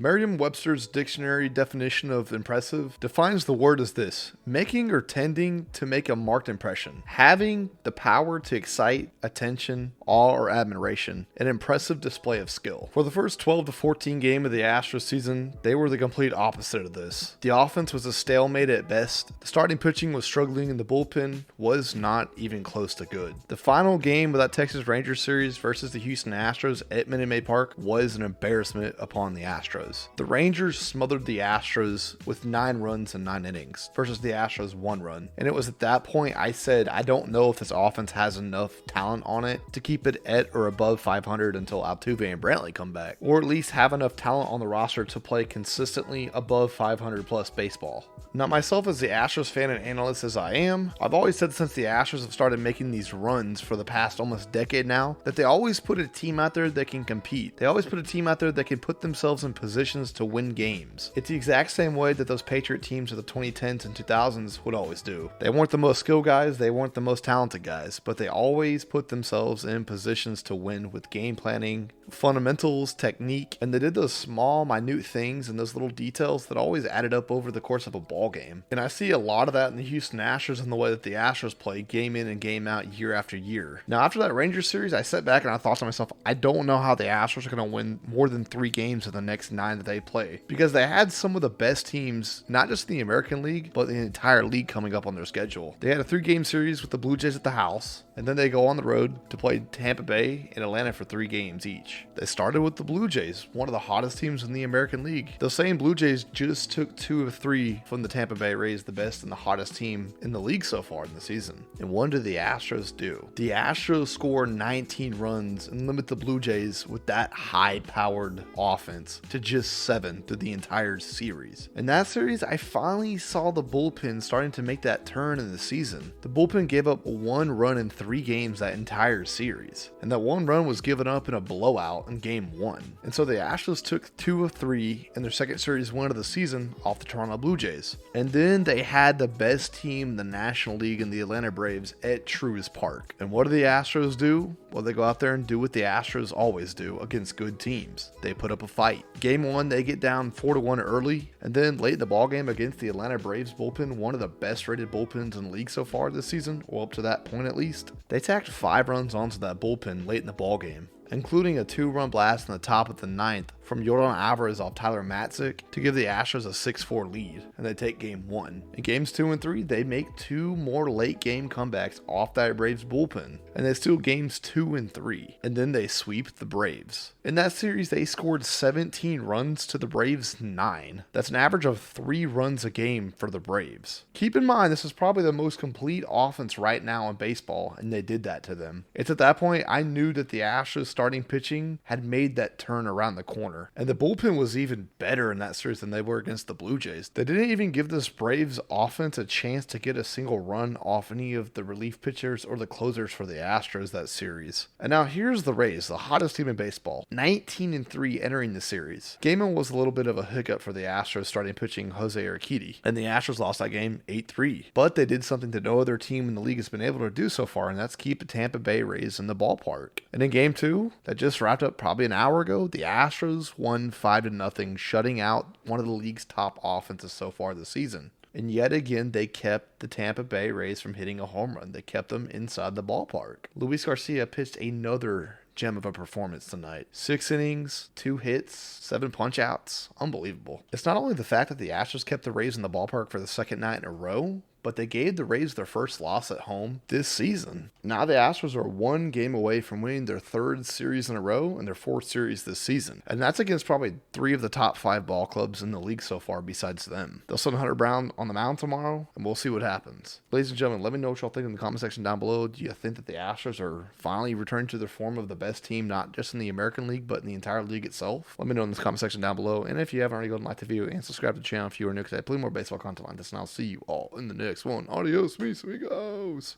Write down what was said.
Merriam-Webster's dictionary definition of impressive defines the word as this: making or tending to make a marked impression, having the power to excite attention, awe, or admiration, an impressive display of skill. For the first 12 to 14 game of the Astros season, they were the complete opposite of this. The offense was a stalemate at best, the starting pitching was struggling, and the bullpen was not even close to good. The final game of that Texas Rangers series versus the Houston Astros at Minute Maid Park was an embarrassment upon the Astros. The Rangers smothered the Astros with 9 runs in 9 innings versus the Astros 1 run. And it was at that point I said, I don't know if this offense has enough talent on it to keep it at or above 500 until Altuve and Brantley come back, or at least have enough talent on the roster to play consistently above 500 plus baseball. Now, myself as the Astros fan and analyst as I am, I've always said since the Astros have started making these runs for the past almost decade now, that they always put a team out there that can compete. They always put a team out there that can put themselves in positions to win games. It's the exact same way that those Patriot teams of the 2010s and 2000s would always do. They weren't the most skilled guys, they weren't the most talented guys, but they always put themselves in positions to win with game planning, fundamentals, technique, and they did those small, minute things and those little details that always added up over the course of a ball game. And I see a lot of that in the Houston Astros and the way that the Astros play game in and game out year after year. Now, after that Rangers series, I sat back and I thought to myself, I don't know how the Astros are going to win more than 3 games in the next 9 that they play, because they had some of the best teams, not just in the American League, but the entire league coming up on their schedule. They had a 3-game series with the Blue Jays at the house, and then they go on the road to play Tampa Bay and Atlanta for 3 games each. They started with the Blue Jays, one of the hottest teams in the American League. Those same Blue Jays just took 2 of 3 from the Tampa Bay Rays, the best and the hottest team in the league so far in the season. And what did the Astros do? The Astros score 19 runs and limit the Blue Jays with that high-powered offense to just 7 through the entire series. In that series, I finally saw the bullpen starting to make that turn in the season. The bullpen gave up 1 run in 3 games that entire series, and that 1 run was given up in a blowout in game 1. And so the Astros took 2 of 3 in their second series win of the season off the Toronto Blue Jays. And then they had the best team in the National League in the Atlanta Braves at Truist Park. And what do the Astros do? Well, they go out there and do what the Astros always do against good teams. They put up a fight. Game 1, they get down 4-1 early, and then late in the ballgame against the Atlanta Braves bullpen, one of the best rated bullpens in the league so far this season, or up to that point at least, they tacked 5 runs onto that bullpen late in the ballgame, including a 2-run blast in the top of the 9th from Yordan Alvarez off Tyler Matzik to give the Astros a 6-4 lead, and they take game 1. In games 2 and 3, they make 2 more late game comebacks off that Braves bullpen, and they steal games 2 and 3, and then they sweep the Braves. In that series, they scored 17 runs to the Braves 9. That's an average of 3 runs a game for the Braves. Keep in mind, this is probably the most complete offense right now in baseball, and they did that to them. It's at that point I knew that the Astros starting pitching had made that turn around the corner. And the bullpen was even better in that series than they were against the Blue Jays. They didn't even give this Braves offense a chance to get a single run off any of the relief pitchers or the closers for the Astros that series. And now here's the Rays, the hottest team in baseball, 19 and 3 entering the series. Game 1 was a little bit of a hiccup for the Astros starting pitching Jose Urquidy, and the Astros lost that game 8-3. But they did something that no other team in the league has been able to do so far, and that's keep the Tampa Bay Rays in the ballpark. And in game 2, that just wrapped up probably an hour ago, the Astros won 5-0, shutting out one of the league's top offenses so far this season. And yet again, they kept the Tampa Bay Rays from hitting a home run. They kept them inside the ballpark. Luis Garcia pitched another gem of a performance tonight. 6 innings, 2 hits, 7 punch-outs. Unbelievable. It's not only the fact that the Astros kept the Rays in the ballpark for the second night in a row, but they gave the Rays their first loss at home this season. Now the Astros are 1 game away from winning their 3rd series in a row and their 4th series this season. And that's against probably 3 of the top 5 ball clubs in the league so far besides them. They'll send Hunter Brown on the mound tomorrow, and we'll see what happens. Ladies and gentlemen, let me know what y'all think in the comment section down below. Do you think that the Astros are finally returning to their form of the best team, not just in the American League, but in the entire league itself? Let me know in the comment section down below. And if you haven't already, go and like the video and subscribe to the channel if you are new, because I play more baseball content like this, and I'll see you all in the next one. Adios, mis amigos.